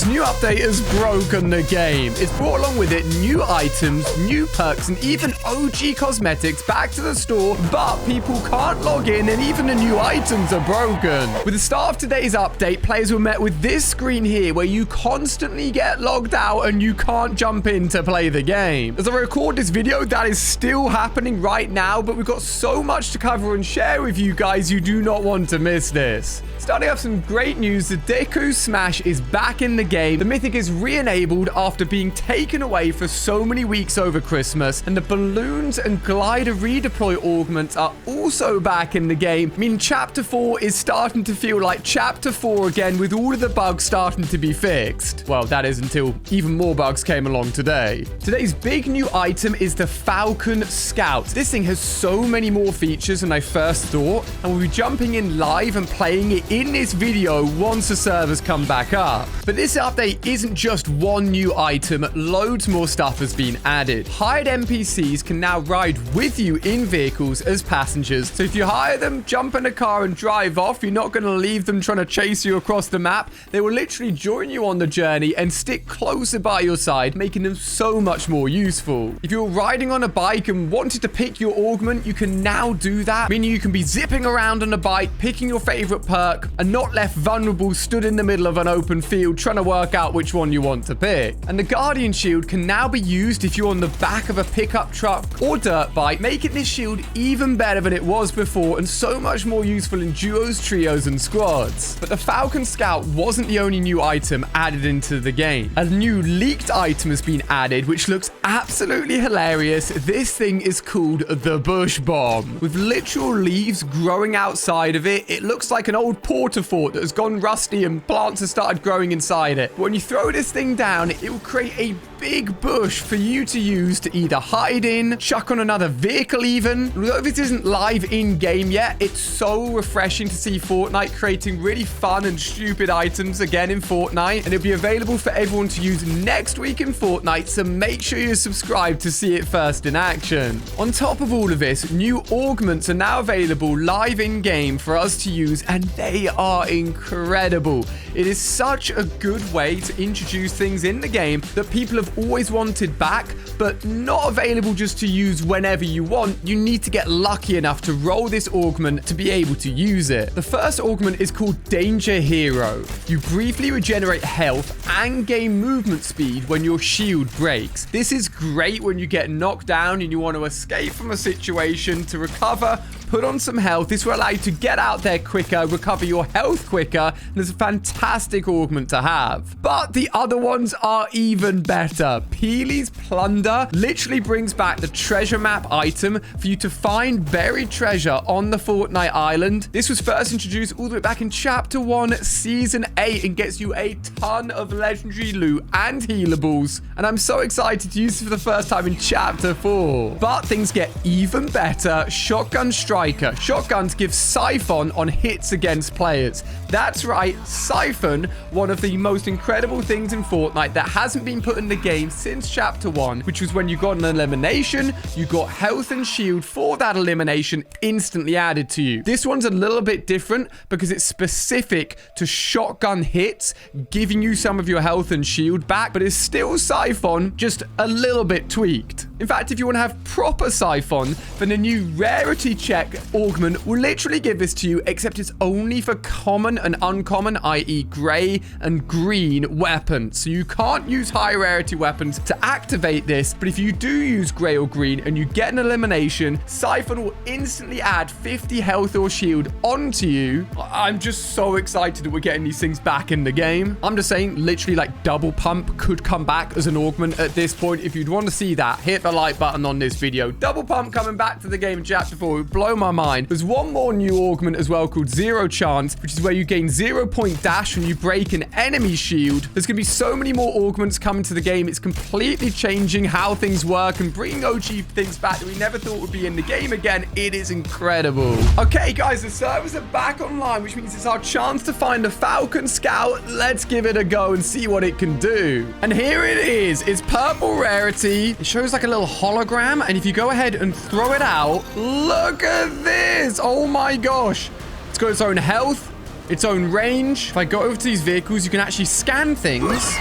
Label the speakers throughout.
Speaker 1: This new update has broken the game. It's brought along with it new items, new perks, and even OG cosmetics back to the store, but people can't log in and even the new items are broken. With the start of today's update, players were met with this screen here where you constantly get logged out and you can't jump in to play the game. As I record this video, that is still happening right now, but we've got so much to cover and share with you guys, you do not want to miss this. Starting off some great news, the Deku Smash is back in the game. The Mythic is re-enabled after being taken away for so many weeks over Christmas, and the Balloons and Glider redeploy augments are also back in the game. I mean, Chapter 4 is starting to feel like Chapter 4 again, with all of the bugs starting to be fixed. Well, that is until even more bugs came along today. Today's big new item is the Falcon Scout. This thing has so many more features than I first thought, and we'll be jumping in live and playing it in this video once the servers come back up. But this update isn't just one new item, loads more stuff has been added. Hired NPCs can now ride with you in vehicles as passengers. So if you hire them, jump in a car and drive off, you're not going to leave them trying to chase you across the map. They will literally join you on the journey and stick closer by your side, making them so much more useful. If you're riding on a bike and wanted to pick your augment, you can now do that, meaning you can be zipping around on a bike, picking your favorite perk, and not left vulnerable stood in the middle of an open field trying to work out which one you want to pick. And the Guardian Shield can now be used if you're on the back of a pickup truck or dirt bike, making this shield even better than it was before and so much more useful in duos, trios, and squads. But the Falcon Scout wasn't the only new item added into the game. A new leaked item has been added, which looks absolutely hilarious. This thing is called the Bush Bomb. With literal leaves growing outside of it, it looks like an old porta fort that has gone rusty and plants have started growing inside it. When you throw this thing down, it will create a big bush for you to use to either hide in, chuck on another vehicle even. Although this isn't live in-game yet, it's so refreshing to see Fortnite creating really fun and stupid items again in Fortnite, and it'll be available for everyone to use next week in Fortnite, so make sure you're subscribed to see it first in action. On top of all of this, new augments are now available live in-game for us to use, and they are incredible. It is such a good way to introduce things in the game that people have always wanted back, but not available just to use whenever you want. You need to get lucky enough to roll this augment to be able to use it. The first augment is called Danger Hero. You briefly regenerate health and gain movement speed when your shield breaks. This is great when you get knocked down and you want to escape from a situation to recover, put on some health. This will allow you to get out there quicker, recover your health quicker, and it's a fantastic augment to have. But the other ones are even better. Peely's Plunder literally brings back the treasure map item for you to find buried treasure on the Fortnite island. This was first introduced all the way back in Chapter 1, Season 8, and gets you a ton of legendary loot and healables. And I'm so excited to use it for the first time in Chapter 4. But things get even better. Shotgun Striker. Shotguns give Siphon on hits against players. That's right, Siphon, one of the most incredible things in Fortnite that hasn't been put in the game since Chapter 1, which was when you got an elimination, you got health and shield for that elimination instantly added to you. This one's a little bit different because it's specific to shotgun hits, giving you some of your health and shield back, but it's still Siphon, just a little bit tweaked. In fact, if you want to have proper Siphon, then the new rarity check augment will literally give this to you, except it's only for common and uncommon, i.e. gray and green weapons. So you can't use high rarity weapons to activate this, but if you do use gray or green and you get an elimination, Siphon will instantly add 50 health or shield onto you. I'm just so excited that we're getting these things back in the game. I'm just saying, literally, like, double pump could come back as an augment at this point. If you'd want to see that, hit the like button on this video. Double pump coming back to the game in Chapter 4 would blow my mind. There's one more new augment as well called Zero Chance, which is where you gain 0-point dash when you break an enemy shield. There's going to be so many more augments coming to the game. It's completely changing how things work and bringing OG things back that we never thought would be in the game again. It is incredible. Okay, guys, the servers are back online, which means it's our chance to find the Falcon Scout. Let's give it a go and see what it can do. And here it is. It's purple rarity. It shows like a little hologram, and if you go ahead and throw it out, look at this. Oh my gosh. It's got its own health, its own range. If I go over to these vehicles, you can actually scan things.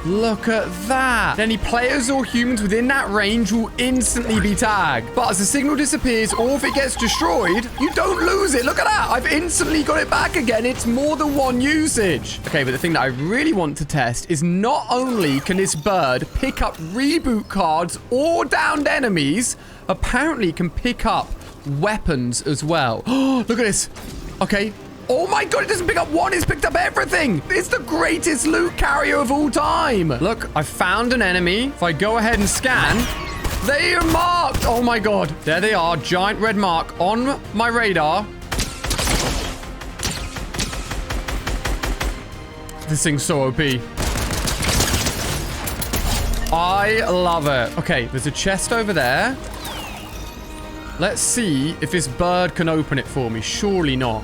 Speaker 1: Look at that. Any players or humans within that range will instantly be tagged. But as the signal disappears or if it gets destroyed, you don't lose it. Look at that. I've instantly got it back again. It's more than one usage. Okay, but the thing that I really want to test is not only can this bird pick up reboot cards or downed enemies, apparently it can pick up weapons as well. Oh, look at this. Okay. Oh my god, it doesn't pick up one, it's picked up everything. It's the greatest loot carrier of all time. Look, I found an enemy. If I go ahead and scan, they are marked. Oh my god, there they are. Giant red mark on my radar. This thing's so OP. I love it. Okay, there's a chest over there. Let's see if this bird can open it for me. Surely not.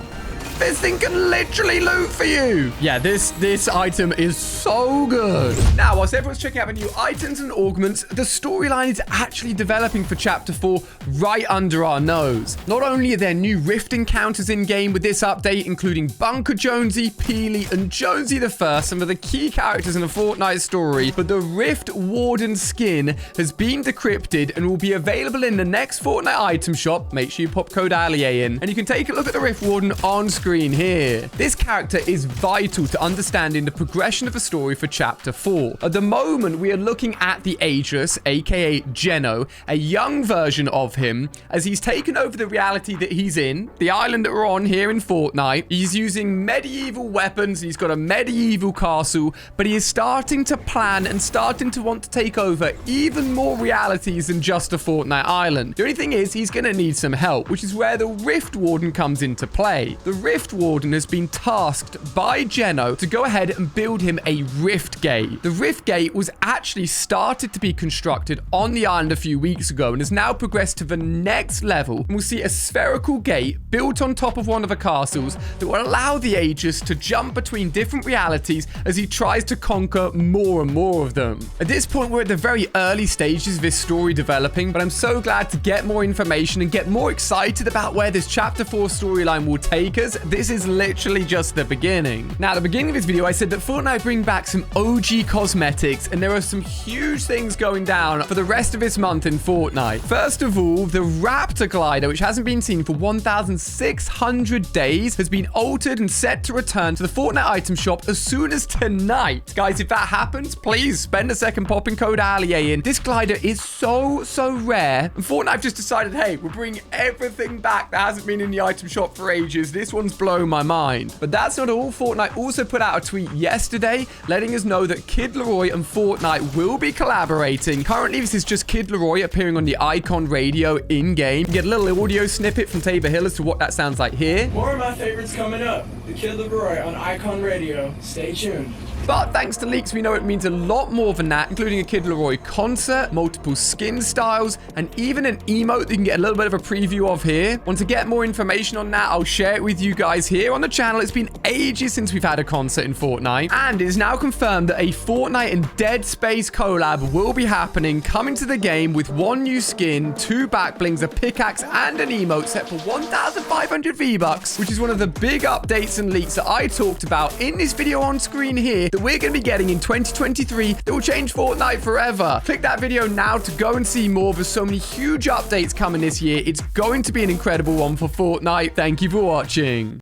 Speaker 1: This thing can literally loot for you. Yeah, this item is so good. Now, whilst everyone's checking out the new items and augments, the storyline is actually developing for Chapter 4 right under our nose. Not only are there new Rift encounters in-game with this update, including Bunker Jonesy, Peely, and Jonesy the First, some of the key characters in the Fortnite story, but the Rift Warden skin has been decrypted and will be available in the next Fortnite item shop. Make sure you pop code ALIA in, and you can take a look at the Rift Warden on screen here. This character is vital to understanding the progression of the story for Chapter 4. At the moment, we are looking at the Ageless, aka Geno, a young version of him, as he's taken over the reality that he's in, the island that we're on here in Fortnite. He's using medieval weapons, he's got a medieval castle, but he is starting to plan and starting to want to take over even more realities than just a Fortnite island. The only thing is, he's going to need some help, which is where the Rift Warden comes into play. The Rift Warden has been tasked by Geno to go ahead and build him a Rift Gate. The Rift Gate was actually started to be constructed on the island a few weeks ago and has now progressed to the next level. And we'll see a spherical gate built on top of one of the castles that will allow the Aegis to jump between different realities as he tries to conquer more and more of them. At this point, we're at the very early stages of this story developing, but I'm so glad to get more information and get more excited about where this Chapter 4 storyline will take us. This is literally just the beginning. Now, at the beginning of this video, I said that Fortnite bring back some OG cosmetics, and there are some huge things going down for the rest of this month in Fortnite. First of all, the Raptor glider, which hasn't been seen for 1,600 days, has been altered and set to return to the Fortnite item shop as soon as tonight. Guys, if that happens, please spend a second popping code ALIA in. This glider is so rare, and Fortnite have just decided, hey, we're bringing everything back that hasn't been in the item shop for ages. This one's blown my mind. But that's not all. Fortnite also put out a tweet yesterday letting us know that Kid Laroi and Fortnite will be collaborating. Currently, this is just Kid Laroi appearing on the Icon radio in-game. You get a little audio snippet from Tabor Hill as to what that sounds like here.
Speaker 2: More of my favorites coming up. The Kid Laroi on Icon radio. Stay tuned.
Speaker 1: But thanks to leaks, we know it means a lot more than that, including a Kid Laroi concert, multiple skin styles, and even an emote that you can get a little bit of a preview of here. Want to get more information on that? I'll share it with you guys here on the channel. It's been ages since we've had a concert in Fortnite, and it is now confirmed that a Fortnite and Dead Space collab will be happening, coming to the game with one new skin, 2 backblings, a pickaxe, and an emote set for 1,500 V-Bucks, which is one of the big updates and leaks that I talked about in this video on screen here that we're going to be getting in 2023 that will change Fortnite forever. Click that video now to go and see more. There's so many huge updates coming this year. It's going to be an incredible one for Fortnite. Thank you for watching.